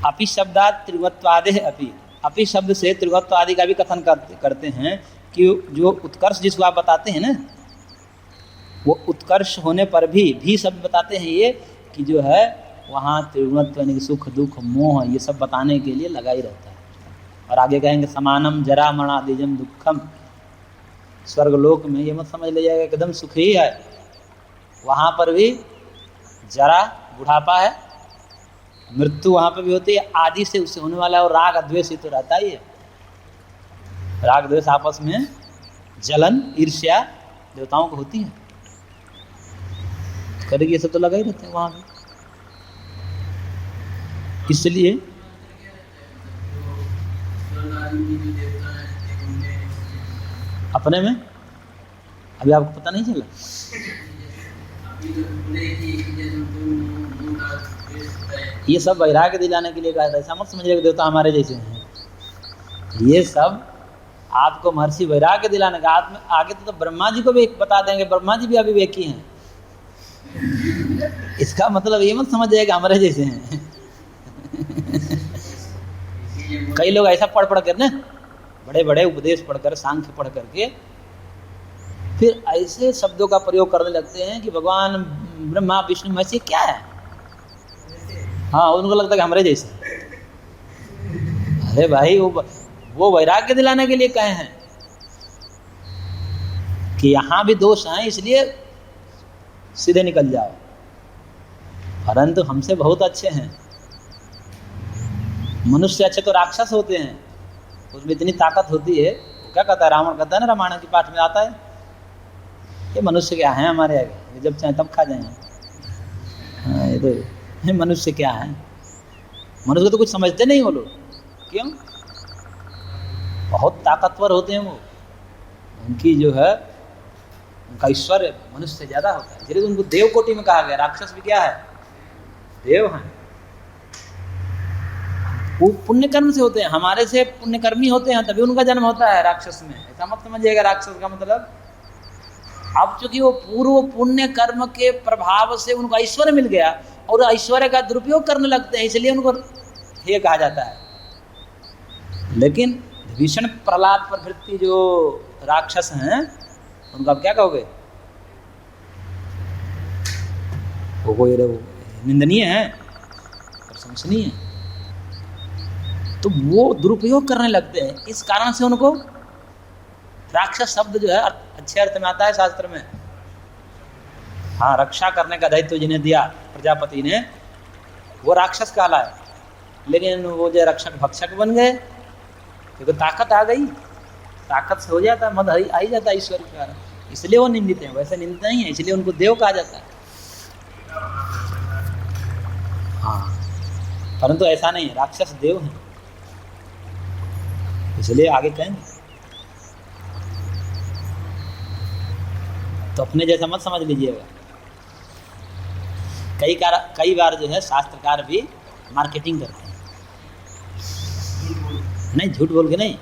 अपि शब्दात त्रिवत्वादि अपि, अपि शब्द से त्रिवत्वादि का भी कथन करते हैं कि जो उत्कर्ष जिसको आप बताते हैं ना, वो उत्कर्ष होने पर भी शब्द बताते हैं ये कि जो है वहाँ त्रिगुणत्व यानी कि सुख दुख मोह ये सब बताने के लिए लगा ही रहता है। और आगे कहेंगे समानम जरा मरणादिजम दुखम, स्वर्गलोक में ये मत समझ लीजिएगा एकदम सुख ही है, वहाँ पर भी जरा बुढ़ापा है, मृत्यु वहाँ पर भी होती है, आदि से उससे होने वाला है, और राग द्वेष ही तो रहता ही है। राग द्वेष आपस में जलन ईर्ष्या देवताओं को होती है, करेगी ये सब तो लगा ही रहता है वहाँ भी। इसलिए अपने में अभी आपको पता नहीं चला, ये सब वैराग्य दिलाने के लिए कहा था। ऐसा मत समझिएगा देवता हमारे जैसे हैं, ये सब आपको महर्षि वैराग्य दिलाने का। आगे तो ब्रह्मा जी को भी बता देंगे, ब्रह्मा जी भी अविवेकी हैं, इसका मतलब ये मत समझिएगा हमारे जैसे हैं। कई लोग ऐसा पढ़ कर ना, बड़े बड़े उपदेश पढ़कर सांख्य पढ़ करके फिर ऐसे शब्दों का प्रयोग करने लगते हैं कि भगवान ब्रह्मा विष्णु महेश क्या है। हाँ, उनको लगता है कि हमारे जैसे। अरे भाई वो वैराग्य दिलाने के लिए कहे हैं कि यहाँ भी दोष हैं, इसलिए सीधे निकल जाओ, परंतु हमसे बहुत अच्छे हैं। मनुष्य अच्छे तो राक्षस होते हैं, उसमें इतनी ताकत होती है। क्या कहता है रावण, कहता है ना रामायण की पाठ में आता है, ये मनुष्य क्या है हमारे आगे, ये जब चाहे तब खा जाएंगे। हाँ, ये तो मनुष्य क्या है, मनुष्य तो कुछ समझते नहीं वो लोग। क्यों? बहुत ताकतवर होते हैं वो, उनकी जो है उनका ऐश्वर्य मनुष्य से ज्यादा होता है, इसलिए उनको देव कोटि में कहा गया। राक्षस भी क्या है, देव हैं। वो पुण्य कर्म से होते हैं, हमारे से पुण्यकर्मी होते हैं, तभी उनका जन्म होता है राक्षस में। ऐसा मत समझिएगा राक्षस का मतलब। अब चूंकि वो पूर्व पुण्य कर्म के प्रभाव से उनको ऐश्वर्य मिल गया और ऐश्वर्य का दुरुपयोग करने लगते हैं, इसलिए उनको ये कहा जाता है। लेकिन भीषण प्रहलाद प्रवृत्ति जो राक्षस हैं, उनका आप क्या कहोगे, वो कोई निंदनीय है, प्रशंसनीय है। तो वो दुरुपयोग करने लगते हैं, इस कारण से उनको राक्षस शब्द जो है अच्छे अर्थ में आता है शास्त्र में। हाँ, रक्षा करने का दायित्व जिन्हें दिया प्रजापति ने, वो राक्षस कहलाए। लेकिन वो जो रक्षक भक्षक बन गए, क्योंकि ताकत आ गई, ताकत से हो जाता है, मद आ ही जाता है ईश्वर के कारण, इसलिए वो निंदित हैं। वैसे निंदित नहीं है, इसलिए उनको देव कहा जाता है। हाँ, परंतु ऐसा नहीं है, राक्षस देव हैं, इसलिए आगे कहेंगे। तो अपने जैसा मत समझ लीजिएगा। कई बार जो है शास्त्रकार भी मार्केटिंग करते हैं, नहीं झूठ बोल के नहीं,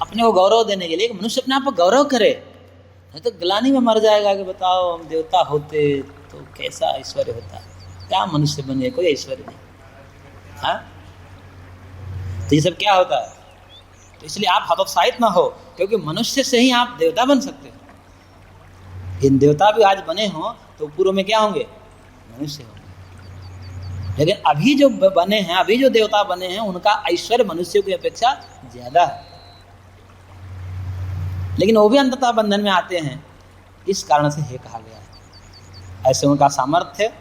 अपने को गौरव देने के लिए। मनुष्य अपने आप को गौरव करे, नहीं तो ग्लानि में मर जाएगा कि बताओ हम देवता होते तो कैसा ऐश्वर्य होता, क्या मनुष्य बन गए, कोई ऐश्वर्य नहीं। हाँ, तो ये सब क्या होता है। तो इसलिए आप हतोत्साहित ना हो, क्योंकि मनुष्य से ही आप देवता बन सकते हो। इन देवता भी आज बने हों तो पूर्व में क्या होंगे, मनुष्य होंगे। लेकिन अभी जो बने हैं, अभी जो देवता बने हैं, उनका ऐश्वर्य मनुष्यों की अपेक्षा ज्यादा है। लेकिन वो भी अंततः बंधन में आते हैं, इस कारण से हे कहा गया है। ऐसे उनका सामर्थ्य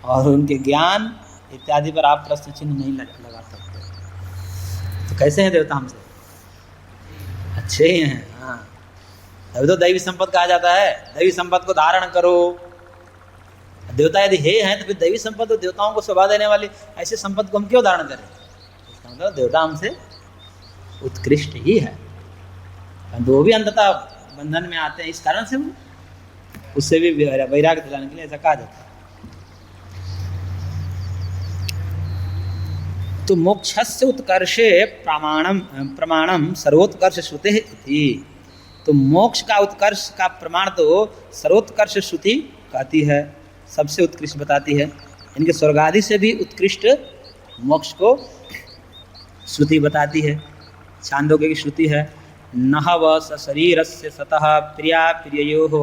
और उनके ज्ञान इत्यादि पर आप प्रश्न चिन्ह नहीं लगा सकते। तो कैसे हैं देवता हमसे? अच्छे ही हैं। हाँ, अभी तो दैवी संपत्ति कहा जाता है, दैवी संपत्ति को धारण करो। देवता यदि हे हैं तो फिर दैवी संपत्ति, देवताओं को शोभा देने वाली ऐसी संपत्ति को हम क्यों धारण करें? इसका मतलब देवता हमसे उत्कृष्ट ही है, वो भी अंततः बंधन में आते हैं। इस कारण से उससे भी वैराग्य दिलाने के लिए ऐसा कहा जाता है। तो मोक्षस्य उत्कर्षे प्रमाणम सर्वोत्कर्ष श्रुते इति। तो मोक्ष का उत्कर्ष का प्रमाण तो सर्वोत्कर्ष श्रुति कहती है, सबसे उत्कृष्ट बताती है। इनके स्वर्ग आदि से भी उत्कृष्ट मोक्ष को श्रुति बताती है। छांदोग्य की श्रुति है, नहव स शरीरस्य सतः प्रिया प्रिययोः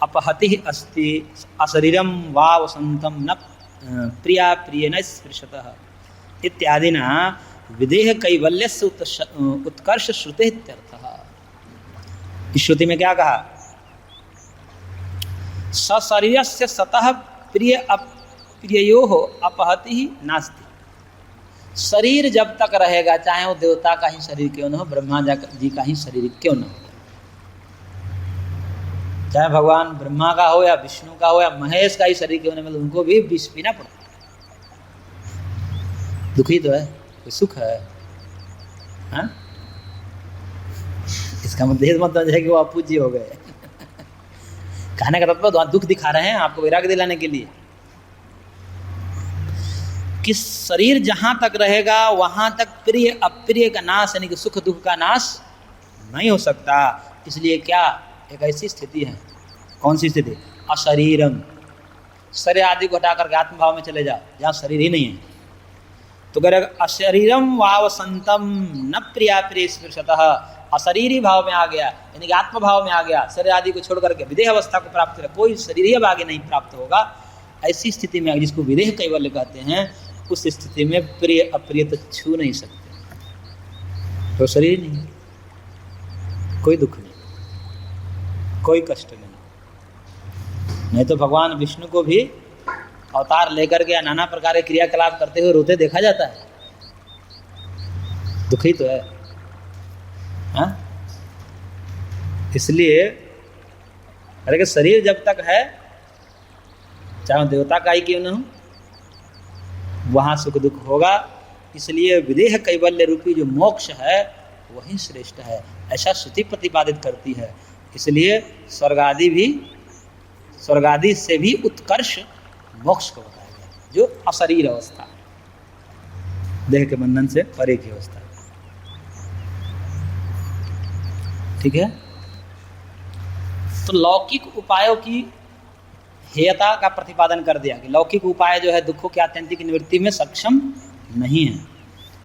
अपहति अस्ति अशरीरम वा वसंतम न प्रिया प्रियेण स्पृशतः इत्यादिना विदेह कैवल्यस्य उत्कर्ष श्रुते इत्यर्थः। इस श्रुति में क्या कहा? सशरीरस्य सतः प्रिय अप्रिययोः अपहति नास्ति। शरीर जब तक रहेगा, चाहे वो देवता का ही शरीर क्यों न हो, ब्रह्मा जी का ही शरीर क्यों न हो, चाहे भगवान ब्रह्मा का हो या विष्णु का हो या महेश का ही शरीर क्यों न मिले, उनको भी विष पीना पड़ता है। दुखी तो है, कोई सुख है? हाँ? इसका मतलब मत है कि वो अपूज्य हो गए। कहने का तात्पर्य दुख दिखा रहे हैं आपको वैराग्य दिलाने के लिए कि शरीर जहाँ तक रहेगा वहाँ तक प्रिय अप्रिय का नाश, यानी कि सुख दुख का नाश नहीं हो सकता। इसलिए क्या एक ऐसी स्थिति है, कौन सी स्थिति? अशरीरम, शरीर आदि को हटा करके आत्मभाव में चले जाओ जहाँ शरीर ही नहीं है। तो कह रहे अशरीरम वावसंतम न प्रिया प्रिय स्पृशतः, अशरीरी भाव में आ गया, यानी कि आत्मभाव में आ गया, शरीर आदि को छोड़ करके विदेह अवस्था को प्राप्त कर, कोई शरीर ही अब आगे नहीं प्राप्त होगा। ऐसी स्थिति में जिसको विदेह कैवल्य कहते हैं, उस स्थिति में प्रिय अप्रिय तो छू नहीं सकते। तो शरीर नहीं, कोई दुख नहीं, कोई कष्ट नहीं तो भगवान विष्णु को भी अवतार लेकर के नाना प्रकार के क्रियाकलाप करते हुए रोते देखा जाता है। दुखी तो है। हाँ? इसलिए अरे कि शरीर जब तक है, चाहे देवता का ही क्यों न हो, वहाँ सुख दुख होगा। इसलिए विदेह कैवल्य रूपी जो मोक्ष है वही श्रेष्ठ है, ऐसा श्रुति प्रतिपादित करती है। इसलिए स्वर्गादि से भी उत्कर्ष मोक्ष को बताया गया, जो अशरीर अवस्था, देह के बंधन से परे की अवस्था। ठीक है। तो लौकिक उपायों की हेयता का प्रतिपादन कर दिया कि लौकिक उपाय जो है दुखों की आत्यंतिक निवृत्ति में सक्षम नहीं है।